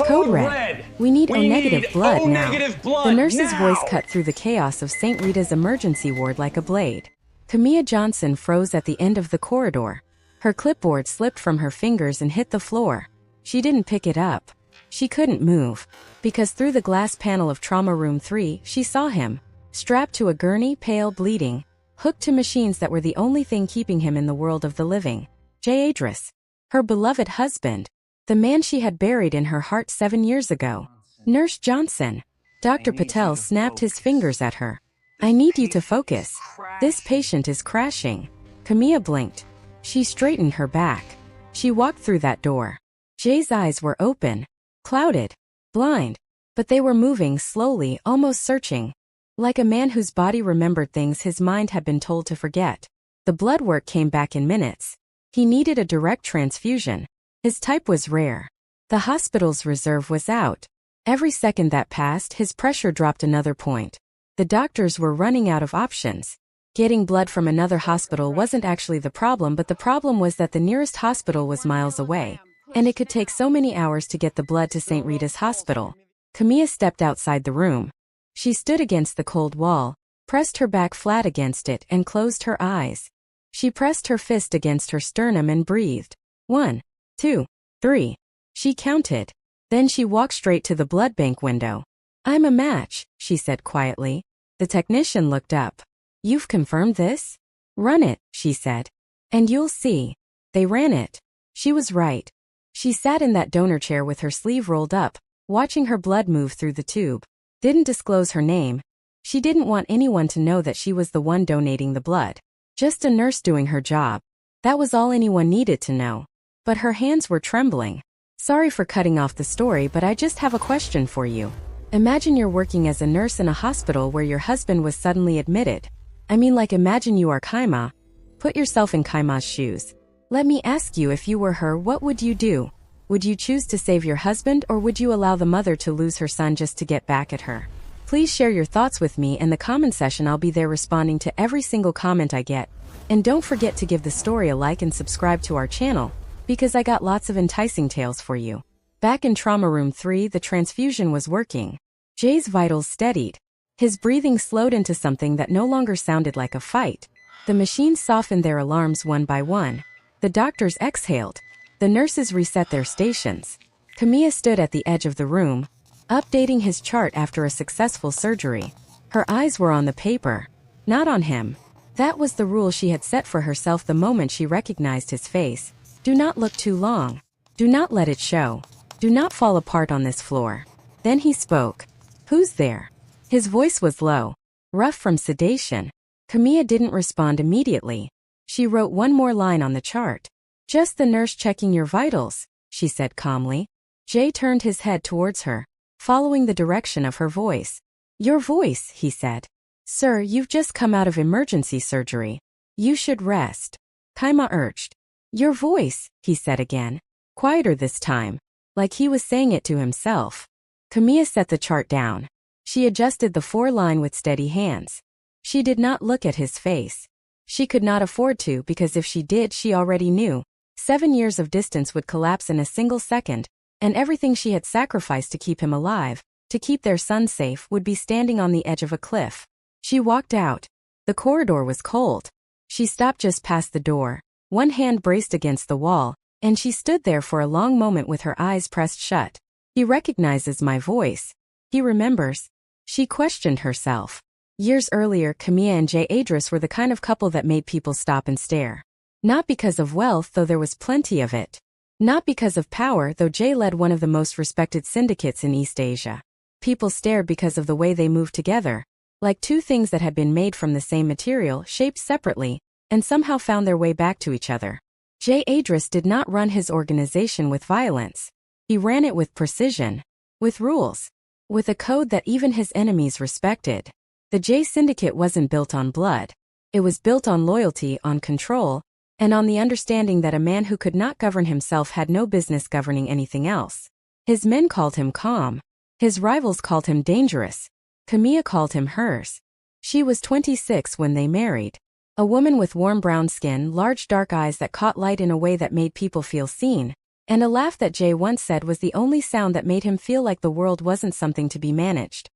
Code red. We need O negative blood now. The nurse's voice cut through the chaos of St. Rita's emergency ward like a blade. Kamia Johnson froze at the end of the corridor. Her clipboard slipped from her fingers and hit the floor. She didn't pick it up. She couldn't move, because through the glass panel of Trauma Room 3, she saw him, strapped to a gurney, pale, bleeding, hooked to machines that were the only thing keeping him in the world of the living. Jae Adras, her beloved husband, the man she had buried in her heart 7 years ago. Nurse Johnson. Dr. Patel snapped his fingers at her. I need you to focus. This patient is crashing. Kamia blinked. She straightened her back. She walked through that door. Jay's eyes were open, clouded, blind, but they were moving slowly, almost searching. Like a man whose body remembered things his mind had been told to forget. The blood work came back in minutes. He needed a direct transfusion. His type was rare. The hospital's reserve was out. Every second that passed, his pressure dropped another point. The doctors were running out of options. Getting blood from another hospital wasn't actually the problem, but the problem was that the nearest hospital was miles away, and it could take so many hours to get the blood to St. Rita's Hospital. Kamia stepped outside the room. She stood against the cold wall, pressed her back flat against it, and closed her eyes. She pressed her fist against her sternum and breathed. 1, 2, 3. She counted. Then she walked straight to the blood bank window. I'm a match, she said quietly. The technician looked up. You've confirmed this? Run it, she said. And you'll see. They ran it. She was right. She sat in that donor chair with her sleeve rolled up, watching her blood move through the tube. Didn't disclose her name. She didn't want anyone to know that she was the one donating the blood. Just a nurse doing her job. That was all anyone needed to know. But her hands were trembling. Sorry for cutting off the story, but I just have a question for you. Imagine you're working as a nurse in a hospital where your husband was suddenly admitted. I mean, like, imagine you are Kaima. Put yourself in Kaima's shoes. Let me ask you, if you were her, what would you do? Would you choose to save your husband, or would you allow the mother to lose her son just to get back at her? Please share your thoughts with me in the comment section. I'll be there responding to every single comment I get. And don't forget to give the story a like and subscribe to our channel, because I got lots of enticing tales for you. Back in Trauma Room 3, the transfusion was working. Jay's vitals steadied. His breathing slowed into something that no longer sounded like a fight. The machines softened their alarms one by one. The doctors exhaled. The nurses reset their stations. Kamia stood at the edge of the room, updating his chart after a successful surgery. Her eyes were on the paper, not on him. That was the rule she had set for herself the moment she recognized his face. Do not look too long. Do not let it show. Do not fall apart on this floor. Then he spoke. Who's there? His voice was low, rough from sedation. Kamia didn't respond immediately. She wrote one more line on the chart. Just the nurse checking your vitals, she said calmly. Jay turned his head towards her, following the direction of her voice. Your voice, he said. Sir, you've just come out of emergency surgery. You should rest. Kaima urged. Your voice, he said again, quieter this time, like he was saying it to himself. Kamia set the chart down. She adjusted the 4-line with steady hands. She did not look at his face. She could not afford to, because if she did, she already knew. 7 years of distance would collapse in a single second, and everything she had sacrificed to keep him alive, to keep their son safe, would be standing on the edge of a cliff. She walked out. The corridor was cold. She stopped just past the door. One hand braced against the wall, and she stood there for a long moment with her eyes pressed shut. He recognizes my voice. He remembers. She questioned herself. Years earlier, Kamia and Jae Adras were the kind of couple that made people stop and stare. Not because of wealth, though there was plenty of it. Not because of power, though Jae led one of the most respected syndicates in East Asia. People stared because of the way they moved together, like two things that had been made from the same material, shaped separately, and somehow found their way back to each other. Jae Adras did not run his organization with violence. He ran it with precision, with rules, with a code that even his enemies respected. The Jae Syndicate wasn't built on blood. It was built on loyalty, on control, and on the understanding that a man who could not govern himself had no business governing anything else. His men called him calm. His rivals called him dangerous. Kamia called him hers. She was 26 when they married. A woman with warm brown skin, large dark eyes that caught light in a way that made people feel seen, and a laugh that Jae once said was the only sound that made him feel like the world wasn't something to be managed.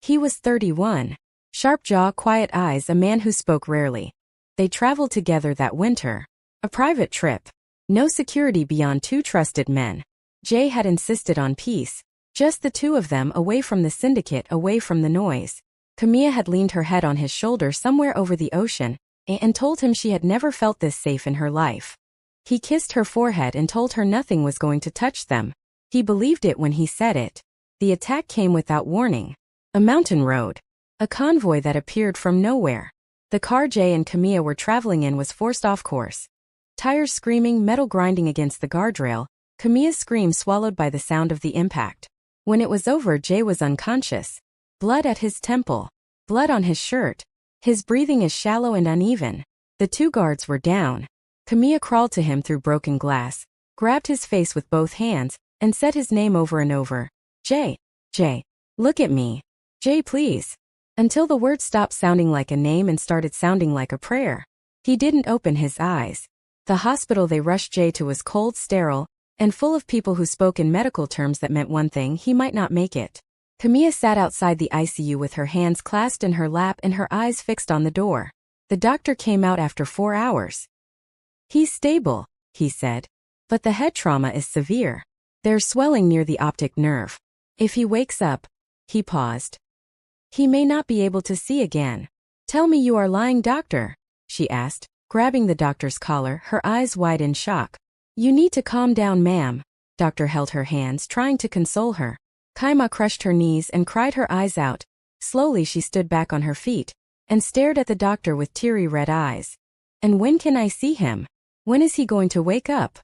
He was 31. Sharp jaw, quiet eyes, a man who spoke rarely. They traveled together that winter. A private trip. No security beyond two trusted men. Jae had insisted on peace. Just the two of them, away from the syndicate, away from the noise. Kamia had leaned her head on his shoulder somewhere over the ocean, and told him she had never felt this safe in her life. He kissed her forehead and told her nothing was going to touch them. He believed it when he said it. The attack came without warning. A mountain road. A convoy that appeared from nowhere. The car Jae and Kamia were traveling in was forced off course. Tires screaming, metal grinding against the guardrail, Kamia's scream swallowed by the sound of the impact. When it was over, Jae was unconscious. Blood at his temple. Blood on his shirt. His breathing is shallow and uneven. The two guards were down. Kamia crawled to him through broken glass, grabbed his face with both hands, and said his name over and over. Jae. Jae. Look at me. Jae, please. Until the word stopped sounding like a name and started sounding like a prayer. He didn't open his eyes. The hospital they rushed Jae to was cold, sterile, and full of people who spoke in medical terms that meant one thing: he might not make it. Kamia sat outside the ICU with her hands clasped in her lap and her eyes fixed on the door. The doctor came out after 4 hours. He's stable, he said. But the head trauma is severe. There's swelling near the optic nerve. If he wakes up, he paused. He may not be able to see again. Tell me you are lying, doctor, she asked, grabbing the doctor's collar, her eyes wide in shock. You need to calm down, ma'am. Doctor held her hands, trying to console her. Kaima crushed her knees and cried her eyes out. Slowly she stood back on her feet and stared at the doctor with teary red eyes. And when can I see him? When is he going to wake up?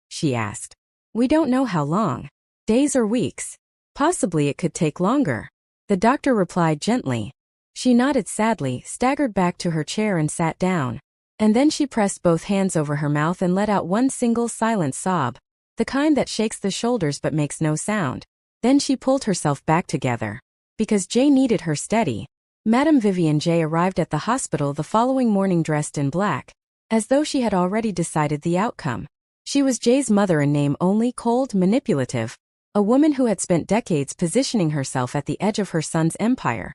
She asked. We don't know how long. Days or weeks. Possibly it could take longer. The doctor replied gently. She nodded sadly, staggered back to her chair and sat down. And then she pressed both hands over her mouth and let out one single silent sob, the kind that shakes the shoulders but makes no sound. Then she pulled herself back together. Because Jae needed her steady. Madame Vivian Jae arrived at the hospital the following morning dressed in black, as though she had already decided the outcome. She was Jae's mother in name only, cold, manipulative, a woman who had spent decades positioning herself at the edge of her son's empire,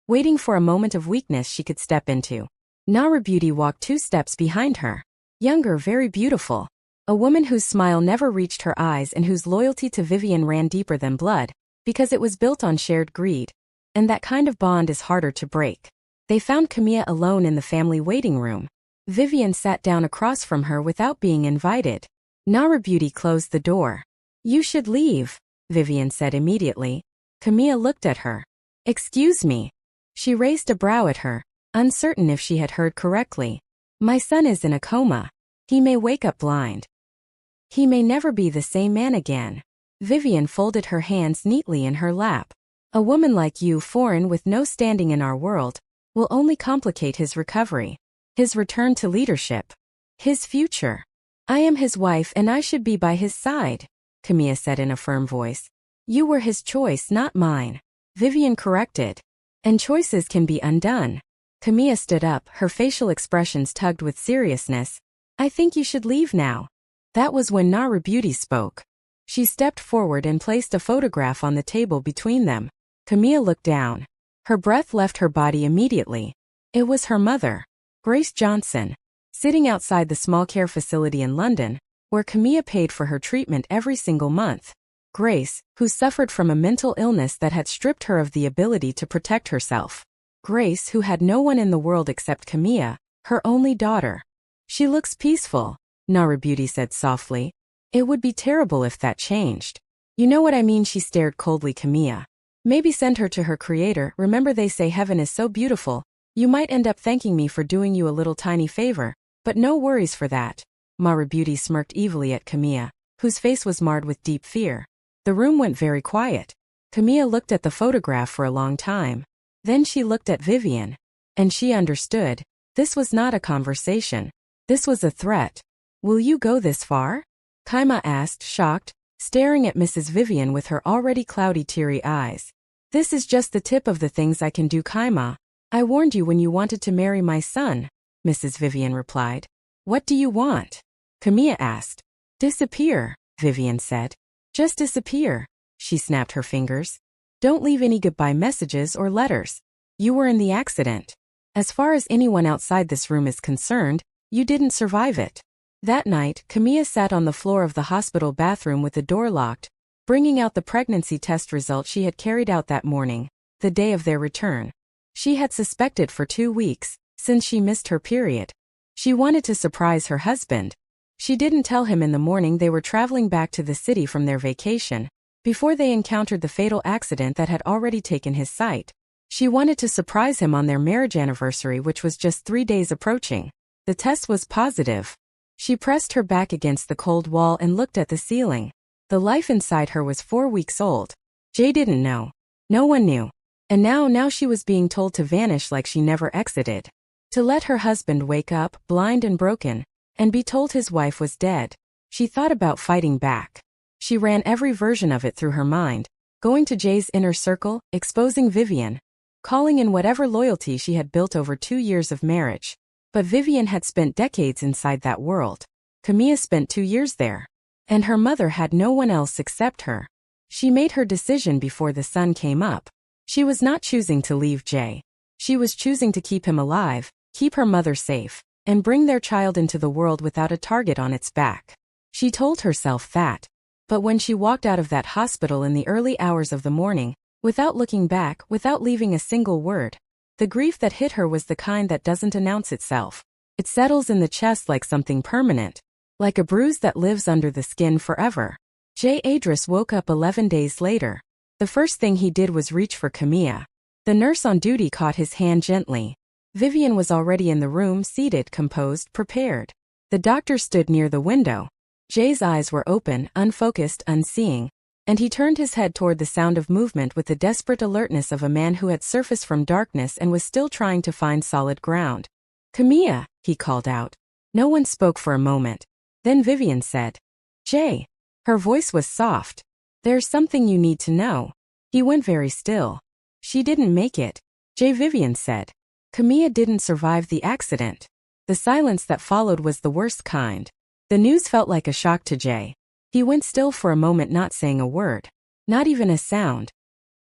waiting for a moment of weakness she could step into. Nara Beauty walked 2 steps behind her. Younger, very beautiful. A woman whose smile never reached her eyes and whose loyalty to Vivian ran deeper than blood, because it was built on shared greed. And that kind of bond is harder to break. They found Kamia alone in the family waiting room. Vivian sat down across from her without being invited. Nara Beauty closed the door. You should leave, Vivian said immediately. Kamia looked at her. Excuse me. She raised a brow at her, uncertain if she had heard correctly. My son is in a coma. He may wake up blind. He may never be the same man again. Vivian folded her hands neatly in her lap. A woman like you, foreign with no standing in our world, will only complicate his recovery, his return to leadership, his future. I am his wife and I should be by his side, Kamia said in a firm voice. You were his choice, not mine. Vivian corrected. And choices can be undone. Kamia stood up, her facial expressions tugged with seriousness. I think you should leave now. That was when Nara Beauty spoke. She stepped forward and placed a photograph on the table between them. Kamia looked down. Her breath left her body immediately. It was her mother, Grace Johnson, sitting outside the small care facility in London, where Kamia paid for her treatment every single month. Grace, who suffered from a mental illness that had stripped her of the ability to protect herself. Grace, who had no one in the world except Kamia, her only daughter. She looks peaceful, Nara Beauty said softly. It would be terrible if that changed. You know what I mean, she stared coldly Kamia. Maybe send her to her creator. Remember, they say heaven is so beautiful. You might end up thanking me for doing you a little tiny favor, but no worries for that. Nara Beauty smirked evilly at Kamia, whose face was marred with deep fear. The room went very quiet. Kamia looked at the photograph for a long time. Then she looked at Vivian. And she understood. This was not a conversation. This was a threat. Will you go this far? Kaima asked, shocked, staring at Mrs. Vivian with her already cloudy, teary eyes. This is just the tip of the things I can do, Kaima. I warned you when you wanted to marry my son, Mrs. Vivian replied. What do you want? Kamia asked. Disappear, Vivian said. Just disappear. She snapped her fingers. Don't leave any goodbye messages or letters. You were in the accident. As far as anyone outside this room is concerned, you didn't survive it. That night, Kamia sat on the floor of the hospital bathroom with the door locked, bringing out the pregnancy test result she had carried out that morning, the day of their return. She had suspected for 2 weeks, since she missed her period. She wanted to surprise her husband. She didn't tell him in the morning they were traveling back to the city from their vacation, before they encountered the fatal accident that had already taken his sight. She wanted to surprise him on their marriage anniversary, which was just 3 days approaching. The test was positive. She pressed her back against the cold wall and looked at the ceiling. The life inside her was 4 weeks old. Jae didn't know. No one knew. And now she was being told to vanish like she never exited. To let her husband wake up, blind and broken, and be told his wife was dead. She thought about fighting back. She ran every version of it through her mind, going to Jae's inner circle, exposing Vivian, calling in whatever loyalty she had built over 2 years of marriage. But Vivian had spent decades inside that world. Kamia spent 2 years there. And her mother had no one else except her. She made her decision before the sun came up. She was not choosing to leave Jae. She was choosing to keep him alive, keep her mother safe, and bring their child into the world without a target on its back. She told herself that. But when she walked out of that hospital in the early hours of the morning, without looking back, without leaving a single word, the grief that hit her was the kind that doesn't announce itself. It settles in the chest like something permanent, like a bruise that lives under the skin forever. Jae Adras woke up 11 days later. The first thing he did was reach for Kamia. The nurse on duty caught his hand gently. Vivian was already in the room, seated, composed, prepared. The doctor stood near the window. Jae's eyes were open, unfocused, unseeing, and he turned his head toward the sound of movement with the desperate alertness of a man who had surfaced from darkness and was still trying to find solid ground. "Kamia," he called out. No one spoke for a moment. Then Vivian said, "Jae." Her voice was soft. "There's something you need to know." He went very still. "She didn't make it," Vivian said. "Kamia didn't survive the accident." The silence that followed was the worst kind. The news felt like a shock to Jae. He went still for a moment, not saying a word. Not even a sound.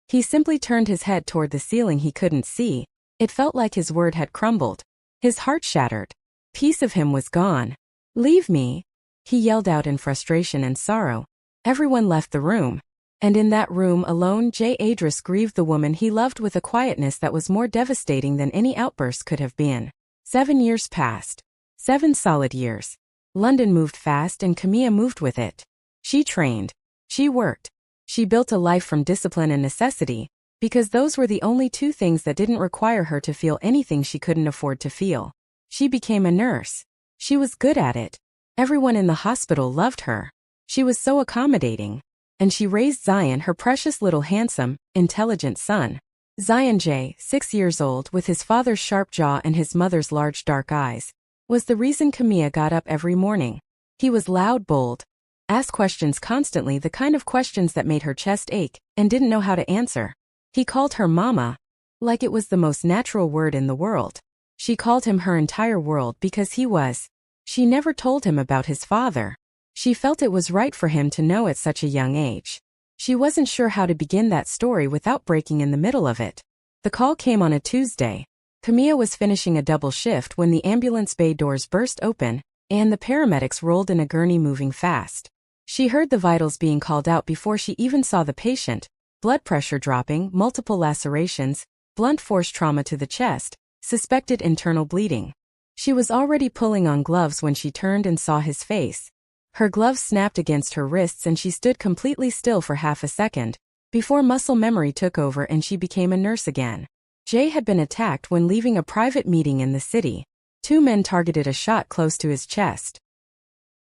He simply turned his head toward the ceiling he couldn't see. It felt like his word had crumbled. His heart shattered. Piece of him was gone. "Leave me," he yelled out in frustration and sorrow. Everyone left the room. And in that room alone, Jae Adras grieved the woman he loved with a quietness that was more devastating than any outburst could have been. 7 years passed. 7 solid years. London moved fast and Kamia moved with it. She trained. She worked. She built a life from discipline and necessity, because those were the only 2 things that didn't require her to feel anything she couldn't afford to feel. She became a nurse. She was good at it. Everyone in the hospital loved her. She was so accommodating. And she raised Zion, her precious little handsome, intelligent son. Zion Jae, 6 years old, with his father's sharp jaw and his mother's large dark eyes, was the reason Kamia got up every morning. He was loud, bold, asked questions constantly, the kind of questions that made her chest ache, and didn't know how to answer. He called her mama, like it was the most natural word in the world. She called him her entire world because he was. She never told him about his father. She felt it was right for him to know at such a young age. She wasn't sure how to begin that story without breaking in the middle of it. The call came on a Tuesday. Kamia was finishing a double shift when the ambulance bay doors burst open, and the paramedics rolled in a gurney moving fast. She heard the vitals being called out before she even saw the patient. Blood pressure dropping, multiple lacerations, blunt force trauma to the chest, suspected internal bleeding. She was already pulling on gloves when she turned and saw his face. Her gloves snapped against her wrists and she stood completely still for half a second, before muscle memory took over and she became a nurse again. Jae had been attacked when leaving a private meeting in the city. 2 men targeted a shot close to his chest.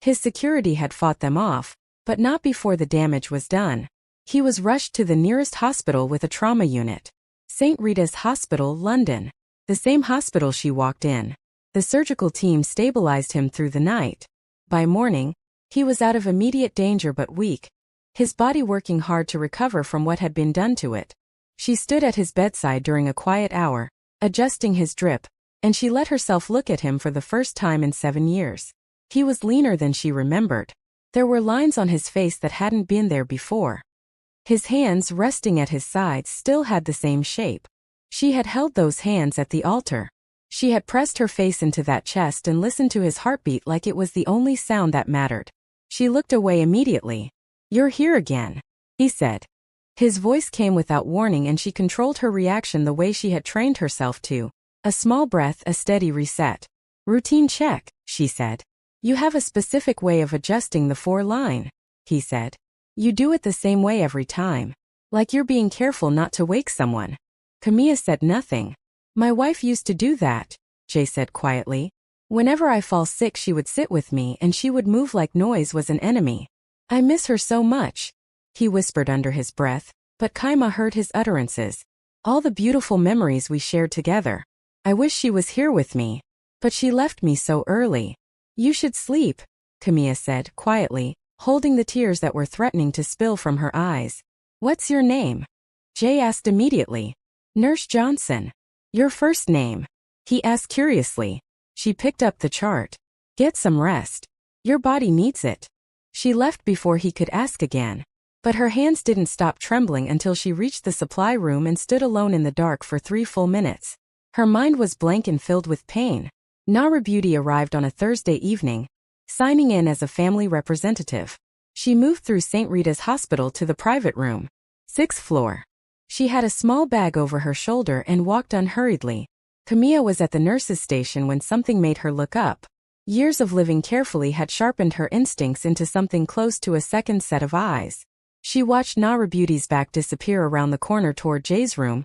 His security had fought them off, but not before the damage was done. He was rushed to the nearest hospital with a trauma unit. St. Rita's Hospital, London. The same hospital she walked in. The surgical team stabilized him through the night. By morning, he was out of immediate danger but weak, his body working hard to recover from what had been done to it. She stood at his bedside during a quiet hour, adjusting his drip, and she let herself look at him for the first time in 7 years. He was leaner than she remembered. There were lines on his face that hadn't been there before. His hands, resting at his sides, still had the same shape. She had held those hands at the altar. She had pressed her face into that chest and listened to his heartbeat like it was the only sound that mattered. She looked away immediately. "You're here again," he said. His voice came without warning and she controlled her reaction the way she had trained herself to. A small breath, a steady reset. "Routine check," she said. "You have a specific way of adjusting the 4-line," he said. "You do it the same way every time. Like you're being careful not to wake someone." Kamia said nothing. "My wife used to do that," Jae said quietly. "Whenever I fall sick she would sit with me and she would move like noise was an enemy. I miss her so much," he whispered under his breath, but Kaima heard his utterances. "All the beautiful memories we shared together. I wish she was here with me. But she left me so early." "You should sleep," Kamia said quietly, holding the tears that were threatening to spill from her eyes. "What's your name?" Jae asked immediately. "Nurse Johnson." "Your first name?" he asked curiously. She picked up the chart. "Get some rest. Your body needs it." She left before he could ask again. But her hands didn't stop trembling until she reached the supply room and stood alone in the dark for 3 full minutes. Her mind was blank and filled with pain. Nara Beauty arrived on a Thursday evening, signing in as a family representative. She moved through St. Rita's hospital to the private room, 6th floor. She had a small bag over her shoulder and walked unhurriedly. Kamia was at the nurse's station when something made her look up. Years of living carefully had sharpened her instincts into something close to a second set of eyes. She watched Nara Beauty's back disappear around the corner toward Jae's room,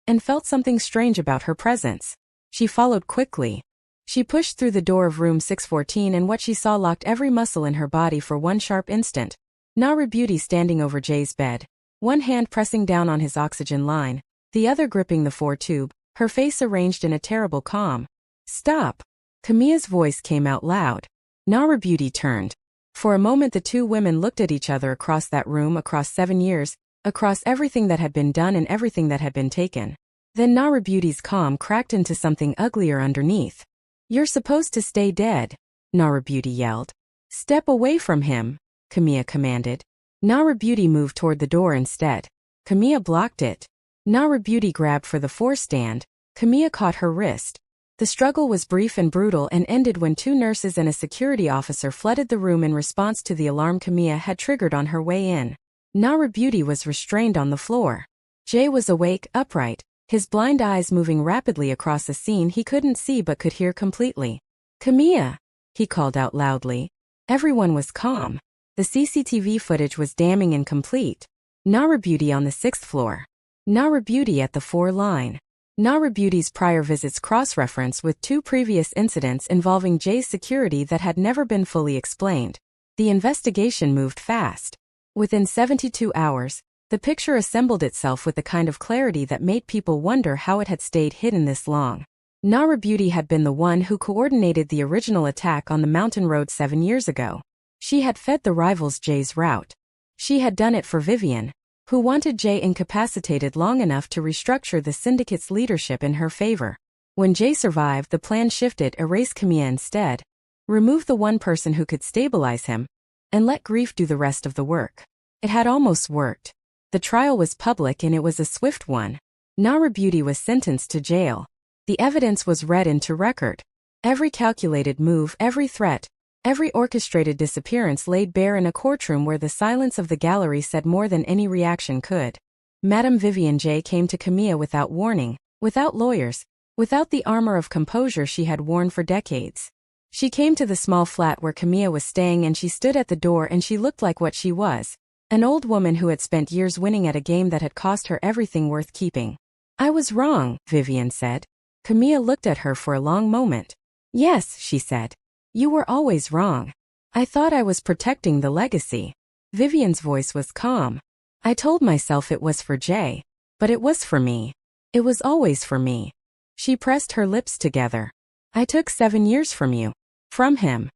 and felt something strange about her presence. She followed quickly. She pushed through the door of room 614 and what she saw locked every muscle in her body for one sharp instant. Nara Beauty standing over Jae's bed, one hand pressing down on his oxygen line, the other gripping the 4-tube, her face arranged in a terrible calm. "Stop!" Kamia's voice came out loud. Nara Beauty turned. For a moment the two women looked at each other across that room, across 7 years, across everything that had been done and everything that had been taken. Then Nara Beauty's calm cracked into something uglier underneath. "You're supposed to stay dead," Nara Beauty yelled. "Step away from him," Kamia commanded. Nara Beauty moved toward the door instead. Kamia blocked it. Nara Beauty grabbed for the 4-stand. Kamia caught her wrist. The struggle was brief and brutal and ended when 2 nurses and a security officer flooded the room in response to the alarm Kamia had triggered on her way in. Nara Beauty was restrained on the floor. Jae was awake, upright, his blind eyes moving rapidly across a scene he couldn't see but could hear completely. "Kamia!" he called out loudly. Everyone was calm. The CCTV footage was damning and complete. Nara Beauty on the 6th floor. Nara Beauty at the 4-line. Nara Beauty's prior visits cross-reference with 2 previous incidents involving Jae's security that had never been fully explained. The investigation moved fast. Within 72 hours, the picture assembled itself with the kind of clarity that made people wonder how it had stayed hidden this long. Nara Beauty had been the one who coordinated the original attack on the mountain road 7 years ago. She had fed the rivals Jae's route. She had done it for Vivian, who wanted Jae incapacitated long enough to restructure the syndicate's leadership in her favor. When Jae survived, the plan shifted, erase Kamia instead, remove the one person who could stabilize him, and let grief do the rest of the work. It had almost worked. The trial was public and it was a swift one. Nara Beauty was sentenced to jail. The evidence was read into record. Every calculated move, every threat, every orchestrated disappearance laid bare in a courtroom where the silence of the gallery said more than any reaction could. Madame Vivian Jae came to Kamia without warning, without lawyers, without the armor of composure she had worn for decades. She came to the small flat where Kamia was staying and she stood at the door and she looked like what she was. An old woman who had spent years winning at a game that had cost her everything worth keeping. "I was wrong," Vivian said. Kamia looked at her for a long moment. "Yes," she said. "You were always wrong. I thought I was protecting the legacy." Vivian's voice was calm. "I told myself it was for Jae. But it was for me. It was always for me." She pressed her lips together. "I took 7 years from you. From him."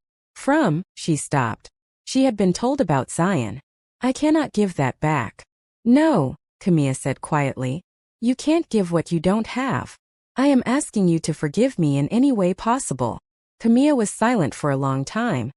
She stopped. She had been told about Zion. "I cannot give that back." "No," Kamia said quietly. "You can't give what you don't have. I am asking you to forgive me in any way possible." Kamia was silent for a long time.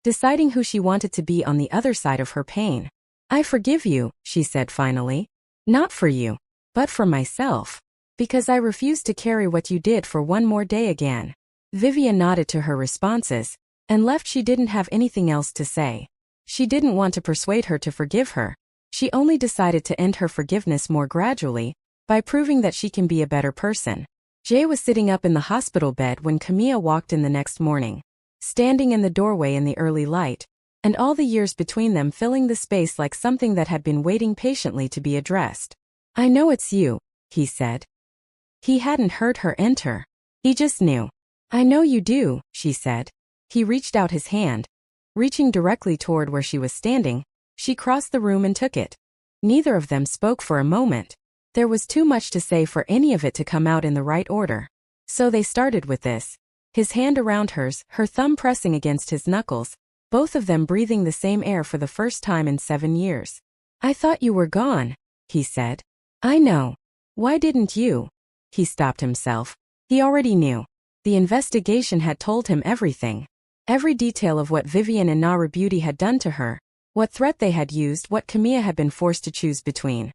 deciding who she wanted to be on the other side of her pain. I forgive you, she said finally. Not for you, but for myself. Because I refuse to carry what you did for one more day again. Vivian nodded to her responses, and left. She didn't have anything else to say. She didn't want to persuade her to forgive her. She only decided to end her forgiveness more gradually, by proving that she can be a better person. Jae was sitting up in the hospital bed when Kamia walked in the next morning. Standing in the doorway in the early light, and all the years between them filling the space like something that had been waiting patiently to be addressed. I know it's you, he said. He hadn't heard her enter. He just knew. I know you do, she said. He reached out his hand. Reaching directly toward where she was standing, she crossed the room and took it. Neither of them spoke for a moment. There was too much to say for any of it to come out in the right order. So they started with this. His hand around hers, her thumb pressing against his knuckles, both of them breathing the same air for the first time in 7 years. I thought you were gone, he said. I know. Why didn't you? He stopped himself. He already knew. The investigation had told him everything. Every detail of what Vivian and Nara Beauty had done to her, what threat they had used, what Kamia had been forced to choose between.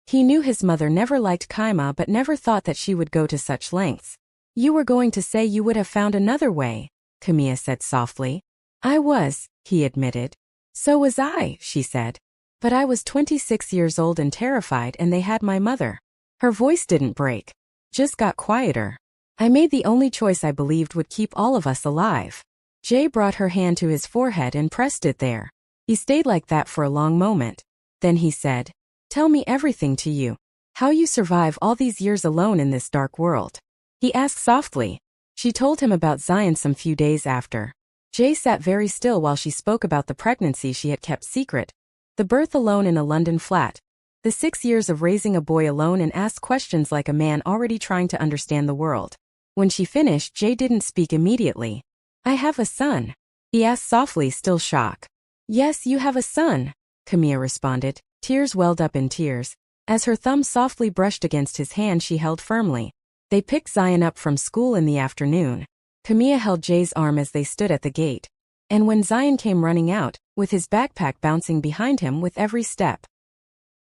He knew his mother never liked Kaima but never thought that she would go to such lengths. You were going to say you would have found another way, Kamia said softly. I was, he admitted. So was I, she said. But I was 26 years old and terrified, and they had my mother. Her voice didn't break. Just got quieter. I made the only choice I believed would keep all of us alive. Jae brought her hand to his forehead and pressed it there. He stayed like that for a long moment. Then he said, Tell me everything to you. How you survive all these years alone in this dark world. He asked softly. She told him about Zion some few days after. Jae sat very still while she spoke about the pregnancy she had kept secret, the birth alone in a London flat, the 6 years of raising a boy alone, and asked questions like a man already trying to understand the world. When she finished, Jae didn't speak immediately. I have a son, he asked softly, still shocked. Yes, you have a son, Kamia responded. Tears welled up in tears, as her thumb softly brushed against his hand she held firmly. They picked Zion up from school in the afternoon. Kamia held Jae's arm as they stood at the gate. And when Zion came running out, with his backpack bouncing behind him with every step,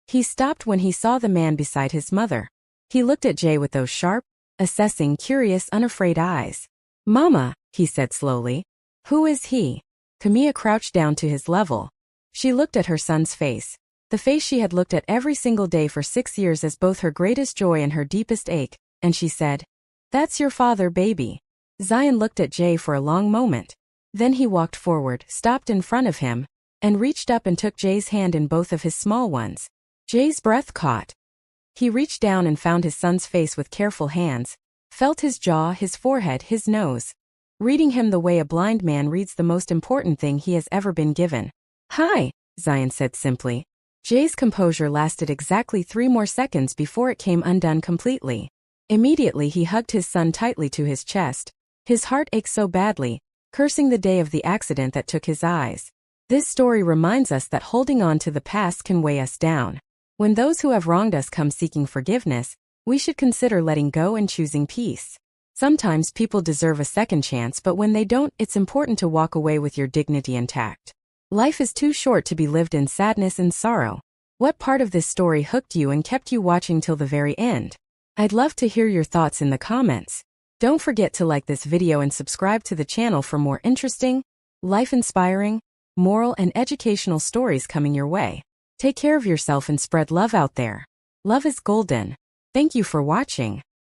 he stopped when he saw the man beside his mother. He looked at Jae with those sharp, assessing, curious, unafraid eyes. Mama, he said slowly. Who is he? Kamia crouched down to his level. She looked at her son's face. The face she had looked at every single day for 6 years as both her greatest joy and her deepest ache, and she said, That's your father, baby. Zion looked at Jae for a long moment. Then he walked forward, stopped in front of him, and reached up and took Jae's hand in both of his small ones. Jae's breath caught. He reached down and found his son's face with careful hands, felt his jaw, his forehead, his nose, reading him the way a blind man reads the most important thing he has ever been given. Hi, Zion said simply. Jae's composure lasted exactly 3 more seconds before it came undone completely. Immediately he hugged his son tightly to his chest. His heart ached so badly, cursing the day of the accident that took his eyes. This story reminds us that holding on to the past can weigh us down. When those who have wronged us come seeking forgiveness, we should consider letting go and choosing peace. Sometimes people deserve a second chance, but when they don't, it's important to walk away with your dignity intact. Life is too short to be lived in sadness and sorrow. What part of this story hooked you and kept you watching till the very end? I'd love to hear your thoughts in the comments. Don't forget to like this video and subscribe to the channel for more interesting, life-inspiring, moral and educational stories coming your way. Take care of yourself and spread love out there. Love is golden. Thank you for watching.